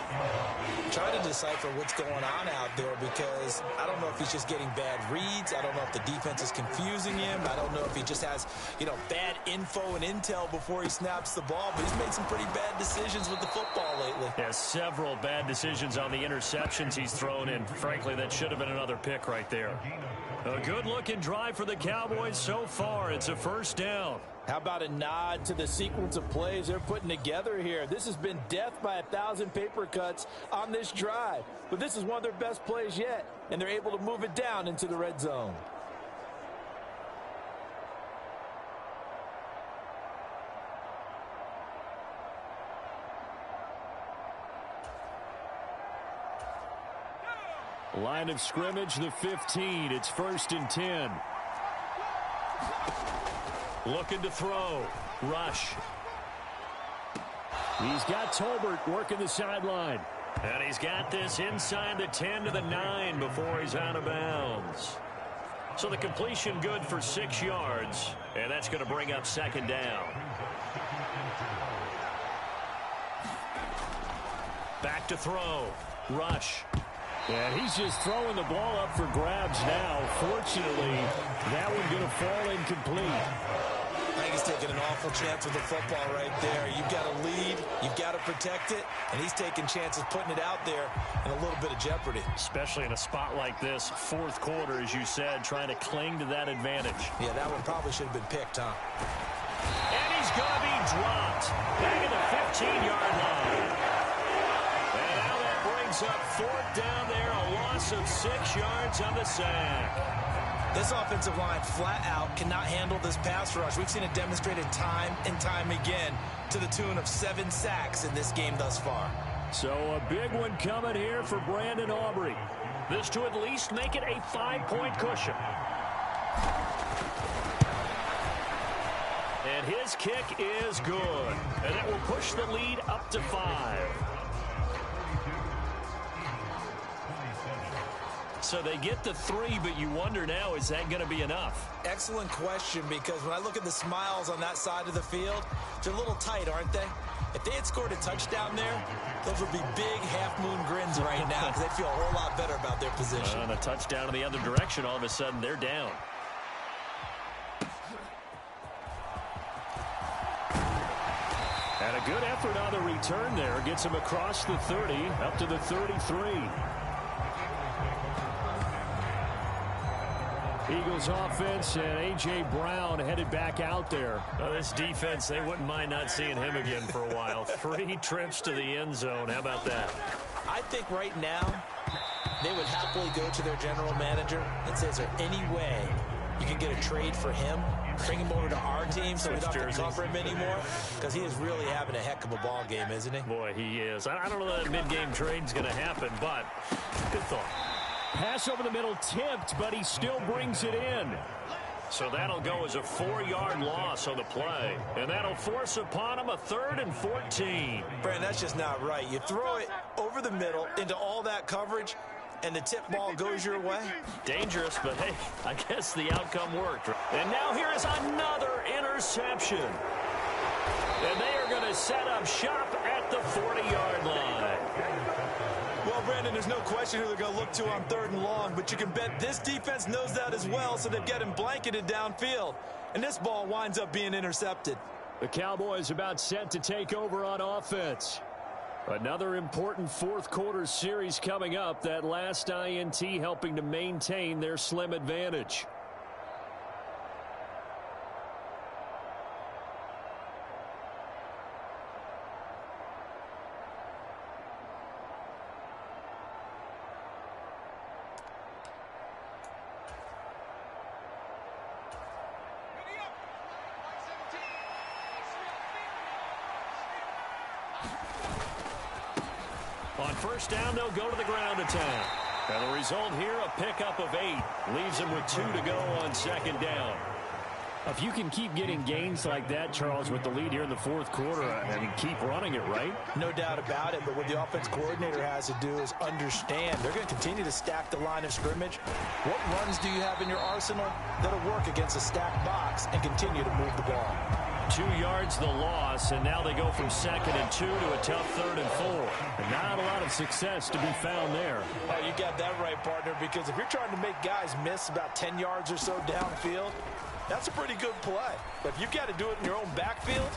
Trying to decipher what's going on out there because I don't know if he's just getting bad reads. I don't know if the defense is confusing him. I don't know if he just has, bad info and intel before he snaps the ball. But he's made some pretty bad decisions with the football lately. Yeah, several bad decisions on the interceptions he's thrown in. Frankly, that should have been another pick right there. A good-looking drive for the Cowboys so far. It's a first down. How about a nod to the sequence of plays they're putting together here? This has been death by 1,000 paper cuts on this drive. But this is one of their best plays yet, and they're able to move it down into the red zone. Line of scrimmage, the 15. It's 1st and 10. Looking to throw. Rush. He's got Tolbert working the sideline. And he's got this inside the 10 to the 9 before he's out of bounds. So the completion good for 6 yards. And that's going to bring up 2nd down. Back to throw. Rush. And he's just throwing the ball up for grabs now. Fortunately, that one going to fall incomplete. I think he's taking an awful chance with the football right there. You've got to lead, you've got to protect it, and he's taking chances putting it out there in a little bit of jeopardy. Especially in a spot like this, 4th quarter, as you said, trying to cling to that advantage. Yeah, that one probably should have been picked, huh? And he's going to be dropped back at the 15-yard line. And now that brings up 4th down there, a loss of 6 yards on the sack. This offensive line flat out cannot handle this pass rush. We've seen it demonstrated time and time again to the tune of 7 sacks in this game thus far. So a big one coming here for Brandon Aubrey. This to at least make it a 5-point cushion. And his kick is good. And that will push the lead up to 5. So they get the 3, but you wonder now, is that going to be enough? Excellent question, because when I look at the smiles on that side of the field, they're a little tight, aren't they? If they had scored a touchdown there, those would be big half-moon grins right now because they feel a whole lot better about their position. And a touchdown in the other direction, all of a sudden they're down. And a good effort on the return there. Gets him across the 30, up to the 33. Eagles offense and A.J. Brown headed back out there. Well, this defense, they wouldn't mind not seeing him again for a while. 3 trips to the end zone. How about that? I think right now they would happily go to their general manager and say, is there any way you can get a trade for him? Bring him over to our team so we don't have to cover him anymore? Because he is really having a heck of a ball game, isn't he? Boy, he is. I don't know that mid-game trade's going to happen, but good thought. Pass over the middle tipped, but he still brings it in. So that'll go as a 4-yard loss on the play. And that'll force upon him a 3rd and 14. Brandon, that's just not right. You throw it over the middle into all that coverage, and the tip ball goes your way. Dangerous, but hey, I guess the outcome worked. And now here is another interception. And they are going to set up shop at the 40-yard line. Well, Brandon, there's no question who they're going to look to on 3rd and long, but you can bet this defense knows that as well, so they've got him blanketed downfield. And this ball winds up being intercepted. The Cowboys about set to take over on offense. Another important fourth-quarter series coming up. That last INT helping to maintain their slim advantage. On first down, they'll go to the ground attack. And the result here, a pickup of 8. Leaves them with 2 to go on 2nd down. If you can keep getting gains like that, Charles, with the lead here in the 4th quarter, I mean, keep running it, right? No doubt about it, but what the offense coordinator has to do is understand they're going to continue to stack the line of scrimmage. What runs do you have in your arsenal that'll work against a stacked box and continue to move the ball? 2 yards the loss, and now they go from 2nd and 2 to a tough 3rd and 4. And not a lot of success to be found there. Oh, you got that right, partner, because if you're trying to make guys miss about 10 yards or so downfield, that's a pretty good play. But if you've got to do it in your own backfield,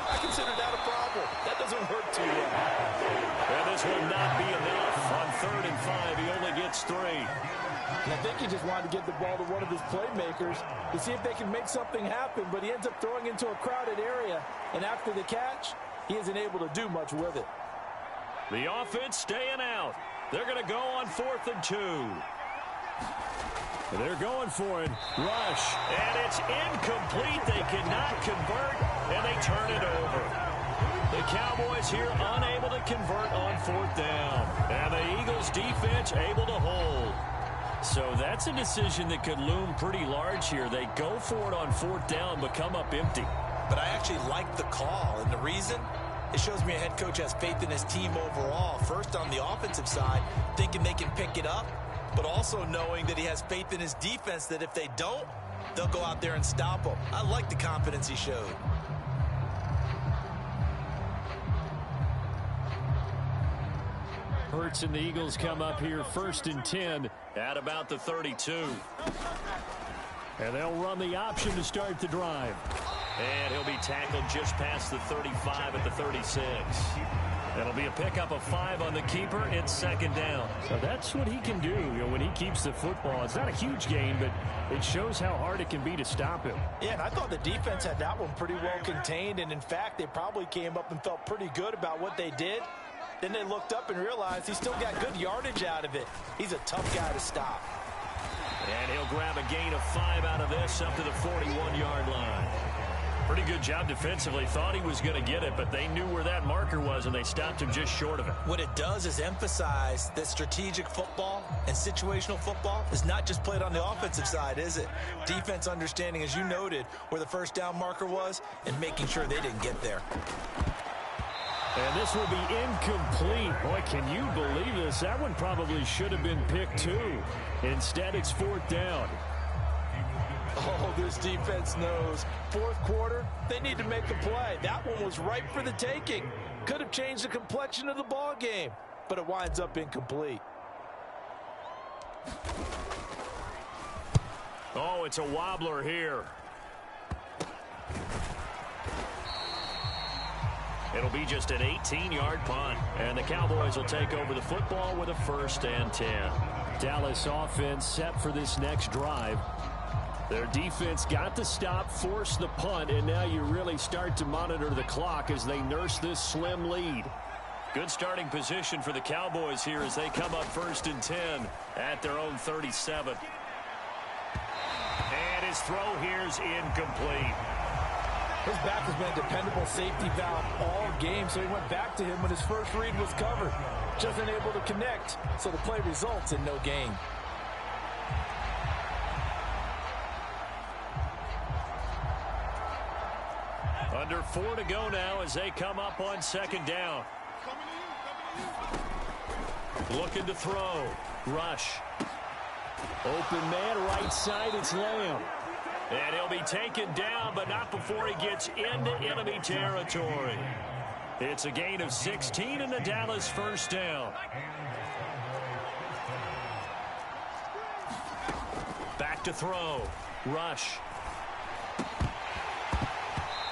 I consider that a problem. That doesn't hurt too well. And this will not be enough. On 3rd and 5, he only gets 3. And I think he just wanted to get the ball to one of his playmakers to see if they can make something happen, but he ends up throwing into a crowded area, and after the catch, he isn't able to do much with it. The offense staying out. They're going to go on 4th and 2. They're going for it. Rush. And it's incomplete. They cannot convert, and they turn it over. The Cowboys here unable to convert on 4th down. And the Eagles defense able to hold. So that's a decision that could loom pretty large here. They go for it on 4th down, but come up empty. But I actually like the call, and the reason? It shows me a head coach has faith in his team overall. First on the offensive side, thinking they can pick it up, but also knowing that he has faith in his defense that if they don't, they'll go out there and stop them. I like the confidence he showed. Hurts and the Eagles come up here 1st and 10 at about the 32. And they'll run the option to start the drive. And he'll be tackled just past the 35 at the 36. That'll be a pickup of 5 on the keeper. It's 2nd down. So that's what he can do, when he keeps the football. It's not a huge gain, but it shows how hard it can be to stop him. Yeah, and I thought the defense had that one pretty well contained, and in fact, they probably came up and felt pretty good about what they did. Then they looked up and realized he still got good yardage out of it. He's a tough guy to stop. And he'll grab a gain of 5 out of this up to the 41-yard line. Pretty good job defensively. Thought he was going to get it, but they knew where that marker was, and they stopped him just short of it. What it does is emphasize that strategic football and situational football is not just played on the offensive side, is it? Defense understanding, as you noted, where the first down marker was and making sure they didn't get there. And this will be incomplete. Boy, can you believe this? That one probably should have been picked too. Instead, it's fourth down. Oh, this defense knows. Fourth quarter, they need to make a play. That one was ripe for the taking. Could have changed the complexion of the ball game, but it winds up incomplete. Oh, it's a wobbler here. It'll be just an 18-yard punt, and the Cowboys will take over the football with a 1st and 10. Dallas offense set for this next drive. Their defense got the stop, forced the punt, and now you really start to monitor the clock as they nurse this slim lead. Good starting position for the Cowboys here as they come up 1st and 10 at their own 37. And his throw here is incomplete. His back has been a dependable safety valve all game, so he went back to him when his first read was covered. Just unable to connect, so the play results in no gain. Under 4 to go now as they come up on 2nd down. Looking to throw. Rush. Open man, right side, it's Lamb. And he'll be taken down, but not before he gets into enemy territory. It's a gain of 16 and the Dallas 1st down. Back to throw. Rush.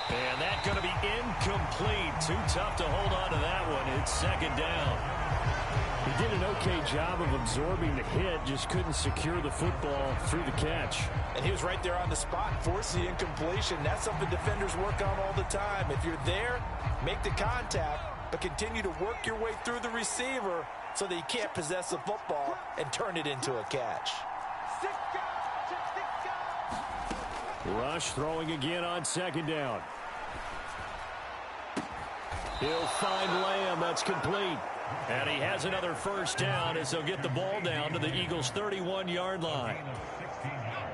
And that's going to be incomplete. Too tough to hold on to that one. It's 2nd down. He did an okay job of absorbing the hit, just couldn't secure the football through the catch. And he was right there on the spot, forcing the incompletion. That's something defenders work on all the time. If you're there, make the contact, but continue to work your way through the receiver so that you can't possess the football and turn it into a catch. Rush throwing again on 2nd down. He'll find Lamb. That's complete. And he has another 1st down as they'll get the ball down to the Eagles' 31-yard line.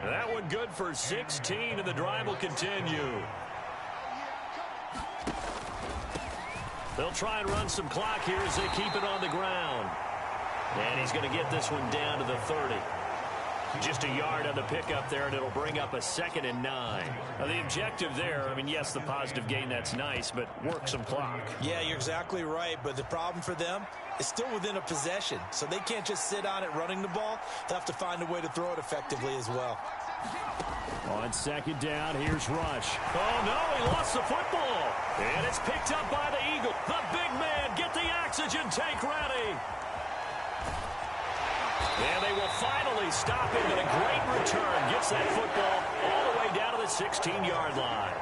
That one good for 16, and the drive will continue. They'll try and run some clock here as they keep it on the ground. And he's going to get this one down to the 30. Just a yard on the pickup there, and it'll bring up a 2nd and 9. Now, the objective there, I mean, yes, the positive gain, that's nice, but work some clock. Yeah, you're exactly right, but the problem for them is still within a possession, so they can't just sit on it running the ball. They'll have to find a way to throw it effectively as well. On 2nd down, here's Rush. Oh, no, he lost the football. And it's picked up by the Eagle. The big man, get the oxygen tank ready. And they will finally stop him, and a great return. Gets that football all the way down to the 16-yard line.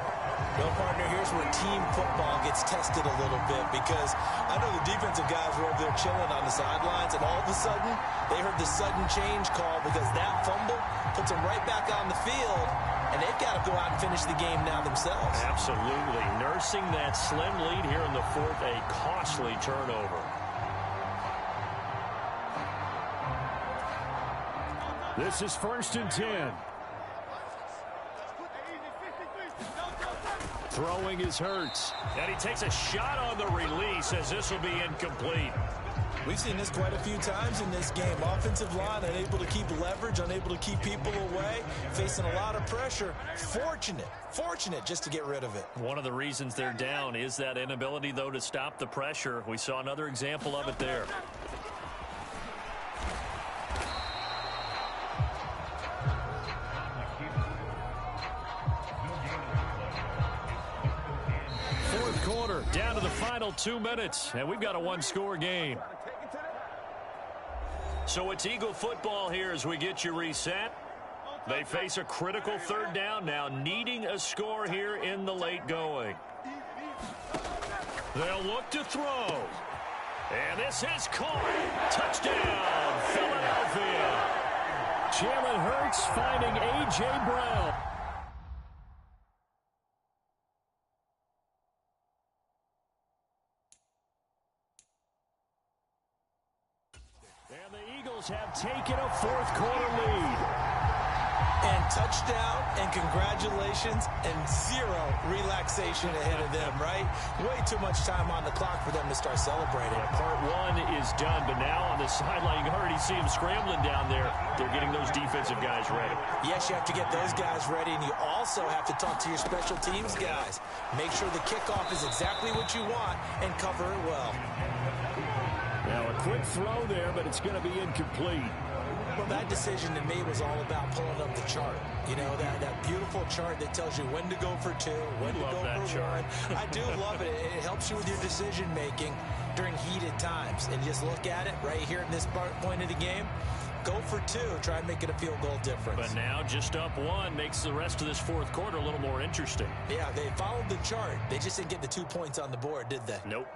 Well, partner, here's where team football gets tested a little bit, because I know the defensive guys were over there chilling on the sidelines, and all of a sudden, they heard the sudden change call because that fumble puts them right back on the field, and they've got to go out and finish the game now themselves. Absolutely. Nursing that slim lead here in the 4th, a costly turnover. This is 1st and 10. Throwing is Hurts. And he takes a shot on the release as this will be incomplete. We've seen this quite a few times in this game. Offensive line unable to keep leverage, unable to keep people away, facing a lot of pressure. Fortunate just to get rid of it. One of the reasons they're down is that inability, though, to stop the pressure. We saw another example of it there. Down to the final 2 minutes, and we've got a one-score game. So it's Eagle football here as we get you reset. They face a critical 3rd down now, needing a score here in the late going. They'll look to throw. And this is caught. Touchdown, Philadelphia. Jalen Hurts finding A.J. Brown. Eagles have taken a fourth-quarter lead. And touchdown, and congratulations, and zero relaxation ahead of them, right? Way too much time on the clock for them to start celebrating. Yeah, part one is done, but now on the sideline, you already see them scrambling down there. They're getting those defensive guys ready. Yes, you have to get those guys ready, and you also have to talk to your special teams guys. Make sure the kickoff is exactly what you want and cover it well. Now, a quick throw there, but it's going to be incomplete. Well, that decision to me was all about pulling up the chart. You know, that beautiful chart that tells you when to go for two, when to go for one. I do love it. It helps you with your decision-making during heated times. And just look at it right here in this point of the game. Go for two. Try and make it a field goal difference. But now just up one makes the rest of this fourth quarter a little more interesting. Yeah, they followed the chart. They just didn't get the 2 points on the board, did they? Nope.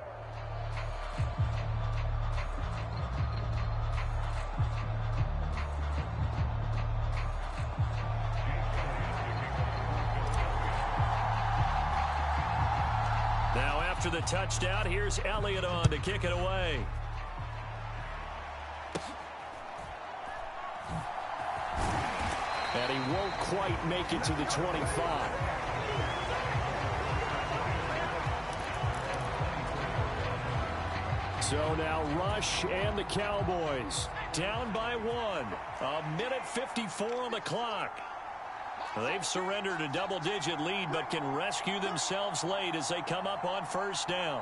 Now after the touchdown, here's Elliott on to kick it away. And he won't quite make it to the 25. So now Rush and the Cowboys down by one. 1:54 on the clock. They've surrendered a double-digit lead, but can rescue themselves late as they come up on first down.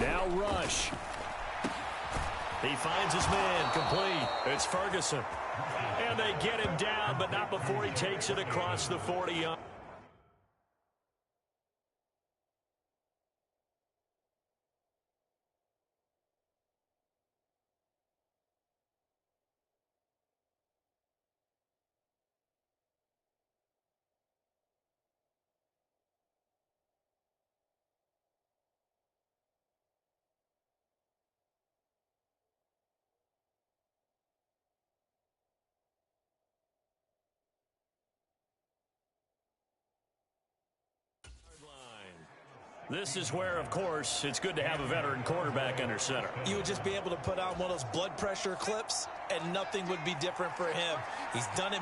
Now Rush. He finds his man, complete. It's Ferguson. And they get him down, but not before he takes it across the 40-yard. This is where, of course, it's good to have a veteran quarterback under center. You would just be able to put on one of those blood pressure clips, and nothing would be different for him. He's done it.